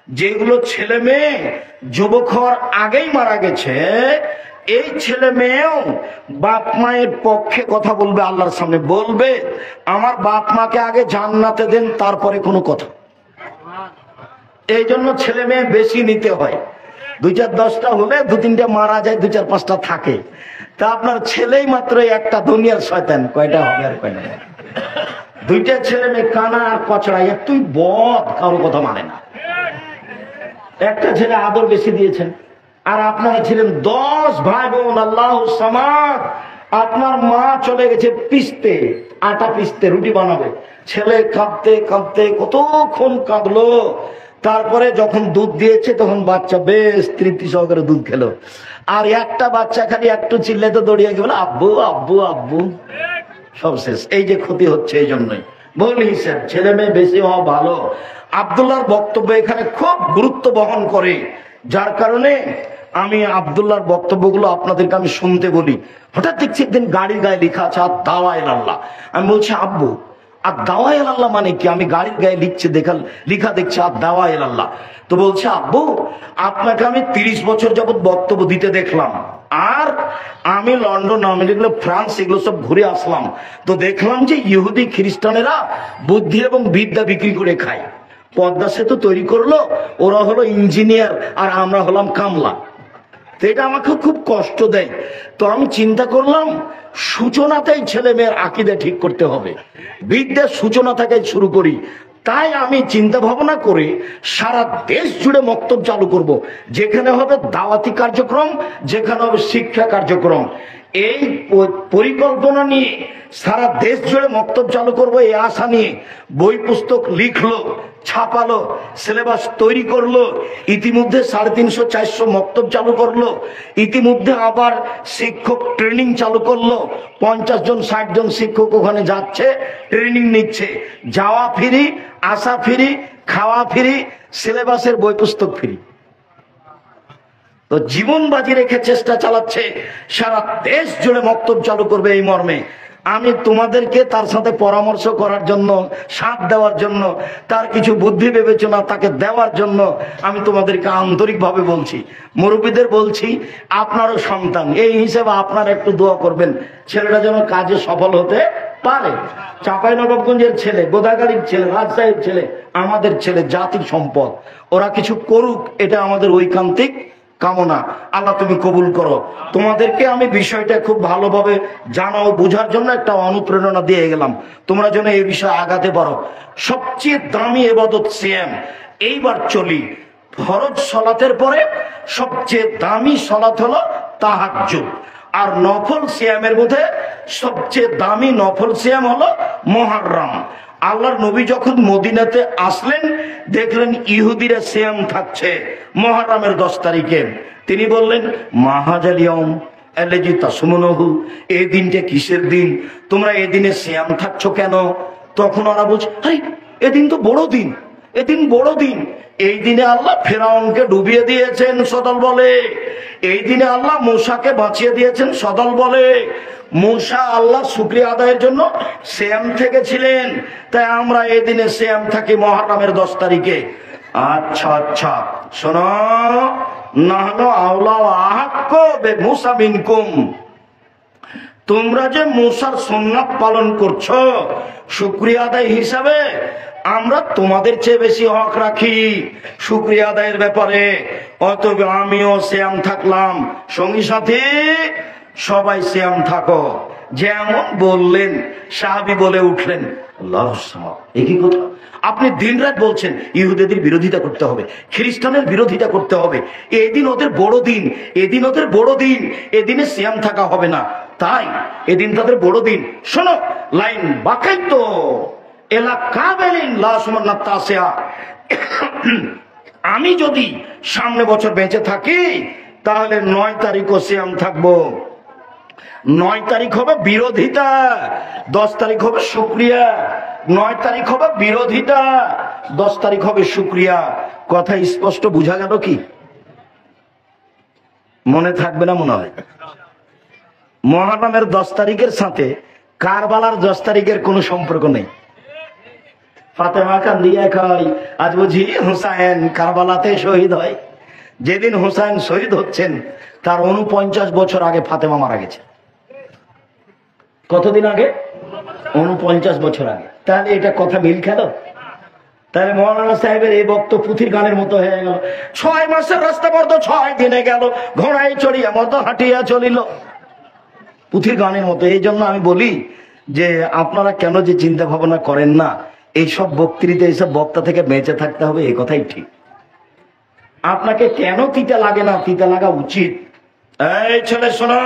যেগুলো ছেলে মেয়ে যুবক হওয়ার আগেই মারা গেছে, এই ছেলে মেয়েও বাপ মায়ের পক্ষে কথা বলবে, আল্লাহর সামনে বলবে আমার বাপ মাকে আগে জান্নাতে দেন, তারপরে কোনো কথা। এই জন্য ছেলে মেয়ে বেশি নিতে হয়। 2-4-10টা হলে 2-3টে মারা যায়, 2-4-5টা থাকে। তা আপনার ছেলেই মাত্র একটা, দুনিয়ার শয়তান কয়টা হবে আর কয়টা? 2টা ছেলে মেয়ে কানা আর কচড়া, তুই বদ, কারো কথা মানে না। একটা ছেলে আদর বেশি দিয়েছেন, আর আপনারা ছিলেন 10 ভাই বোন, আল্লাহ সামাদ। আপনার মা চলে গেছে পিসতে, আটা পিসতে, রুটি বানাবে। ছেলে কাঁদতে কাঁদতে কতক্ষণ কাঁদলো, তারপরে যখন দুধ দিয়েছে তখন বাচ্চা বেশ তৃপ্তি সহকারে দুধ খেলো। আর একটা বাচ্চা খালি একটু চিল্লাতে দৌড়িয়ে গেল আব্বু আব্বু আব্বু, সব শেষ। এই যে ক্ষতি হচ্ছে, এই জন্যই ভুল হিসেব। ছেলে মেয়ে বেশি হওয়া ভালো। আব্দুল্লাহর বক্তব্য এখানে খুব গুরুত্ব বহন করে, যার কারণে আমি আব্দুল্লাহর বক্তব্যগুলো আপনাদেরকে আমি শুনতে বলি। হঠাৎ দেখছি একদিন গাড়ির গায়ে লেখা আছে আর দাওয়াইল আল্লাহ। আমি বলছি আব্বু আর দাওয়াইল আল্লাহ মানে কি? আমি গাড়ির গায়ে লিখা দেখছি আর দাওয়াইল আল্লাহ। তো বলছে আব্বু আপনাকে আমি 30 বছর যাবত বক্তব্য দিতে দেখলাম, আর আমি লন্ডন, আমেরিকা, ফ্রান্স এগুলো সব ঘুরে আসলাম, তো দেখলাম যে ইহুদি খ্রিস্টানেরা বুদ্ধি এবং বিদ্যা বিক্রি করে খায়। পদ্মা সেতু তৈরি করলো, ওরা হলো ইঞ্জিনিয়ার আর আমরা হলাম কামলা। তো এটা আমাকে খুব কষ্ট দেয়। তো আমি চিন্তা করলাম সূচনাতেই ছেলে মেয়ের আকীদা ঠিক করতে হবে, বিদ্যার সূচনা থেকে শুরু করি। তাই আমি চিন্তা ভাবনা করে সারা দেশ জুড়ে মক্তব চালু করব, যেখানে হবে দাওয়াতি কার্যক্রম, যেখানে হবে শিক্ষা কার্যক্রম। এই পরিকল্পনা নিয়ে সারা দেশ জুড়ে মক্তব চালু করব, এই আশা নিয়ে বই পুস্তক লিখলো, ছাপালো, সিলেবাস তৈরি করলো। ইতিমধ্যে 350-400 মক্তব চালু করলো। ইতিমধ্যে আবার শিক্ষক ট্রেনিং চালু করলো। 50 জন 60 জন শিক্ষক ওখানে যাচ্ছে, ট্রেনিং নিচ্ছে। যাওয়া ফ্রি, আসা ফ্রি, খাওয়া ফ্রি, সিলেবাসের বই পুস্তক ফ্রি। তো জীবন বাজি রেখে চেষ্টা চালাচ্ছে, সারা দেশ জুড়ে মক্তব চালু করবে এই মর্মে। আমি তোমাদেরকে তার সাথে পরামর্শ করার জন্য, সাথ দেওয়ার জন্য, তার কিছু বুদ্ধি বিবেচনা তাকে দেওয়ার জন্য আমি তোমাদেরকে আন্তরিকভাবে বলছি। মুরব্বীদের বলছি, আপনারও সন্তান, এই হিসেবে আপনারা একটু দোয়া করবেন ছেলেটা যেন কাজে সফল হতে পারে। চাঁপাইনবাবগঞ্জের ছেলে, গোদাগাড়ির ছেলে, রাজশাহীর ছেলে, আমাদের ছেলে, জাতির সম্পদ। ওরা কিছু করুক, এটা আমাদের ঐকান্তিক কামনা। আল্লাহ তুমি কবুল করো। তোমাদেরকে আমি বিষয়টা খুব ভালোভাবে জানাও, বোঝার জন্য একটা অনুপ্রেরণা দিয়ে গেলাম, তোমরা যেন এই বিষয়ে আগাতে পারো। সবচেয়ে দামি ইবাদত সিয়াম। এইবার চলি, ফরজ সালাতের পরে সবচেয়ে দামি সালাত হলো তাহাজ্জুদ। আর নফল সিয়ামের মধ্যে সবচেয়ে দামি নফল সিয়াম হলো মুহররম। আল্লাহর নবী যখন মদিনাতে আসলেন, দেখলেন ইহুদিরা সিয়াম থাকছে মুহররমের 10 তারিখে। তিনি বললেন মাহাজাল ইয়াউম আল্লাযী তাসুমুনহু, এই দিনটা কিসের দিন? তোমরা এই দিনে সিয়াম থাকছো কেন? তখন ওরা বলছে আরে এদিন তো বড় দিন, এদিন বড় দিন। এই দিনে আল্লাহ ফেরাউনকে ডুবিয়ে দিয়েছেন সদল বলে, এই দিনে আল্লাহ মূসাকে বাঁচিয়ে দিয়েছেন সদল বলে। মূসা আল্লাহ শুকরিয়া আদায়ের জন্য সিয়াম থেকেছিলেন, তাই আমরা এই দিনে সিয়াম থাকি মুহররমের 10 তারিখে। আচ্ছা আচ্ছা শোনো, নাহনু আওলা ওয়া আহাক্কু বিমূসা মিনকুম, তোমরা যে মূসার সুন্নাত পালন করছো শুকরিয়া আদায় হিসাবে, আমরা তোমাদের চেয়ে বেশি হক রাখি শুকরিয়া আদায়ের ব্যাপারে। অতএব আমিও সিয়াম থাকলাম, সঙ্গী সাথী সবাই সিয়াম থাকো। যেমন বললেন সাহাবী বলে উঠলেন আল্লাহু সামাদ। একই কথা আপনি দিনরাত বলছেন ইহুদিদের বিরোধিতা করতে হবে, খ্রিস্টানের বিরোধিতা করতে হবে, এদিন ওদের বড় দিন, এদিন ওদের বড় দিন, এদিনে সিয়াম থাকা হবে না, তাই এদিন তাদের বড় দিন। শোনো লাইন বাকাইতো এলা কাবেলিন লা সুমান্নাত তাসিয়া, আমি যদি সামনে বছর বেঁচে থাকি তাহলে 9 তারিখও সিয়াম থাকবো। 9 তারিখ হবে বিরোধিতা, 10 তারিখ হবে শুকরিয়া। 9 তারিখ হবে বিরোধিতা, 10 তারিখ হবে শুকরিয়া। কথা স্পষ্ট বুঝা গেল কি? মনে থাকবে না মনে হয়? মুহররমের 10 তারিখের সাথে কারবালার 10 তারিখের কোনো সম্পর্ক নেই। ফাতেমা কান্দিয়া কয় আজ বুঝি হুসাইন কারবালাতে শহীদ হয়। যেদিন হুসাইন শহীদ হচ্ছেন তার 49 বছর আগে ফাতেমা মারা গেছে। কতদিন আগে? 49 বছর আগে। তাহলে এটা কথা মিল খেল? তাহলে মৌলানা সাহেবের এই বক্তব্য পুঁথির গানের মতো হয়ে গেল। 6 মাসের রাস্তা পর্দ 6 দিনে গেল, ঘোড়ায় চড়িয়া মতো হাঁটিয়া চলিল, পুঁথির গানের মতো। এই জন্য আমি বলি যে আপনারা কেন যে চিন্তা ভাবনা করেন না, এইসব বক্তৃতা এইসব বক্তা থেকে বেঁচে থাকতে হবে, এই কথাই ঠিক। আপনাকে কেন তিতা লাগে না, তিতা লাগা উচিত। এই ছেলে শোনো,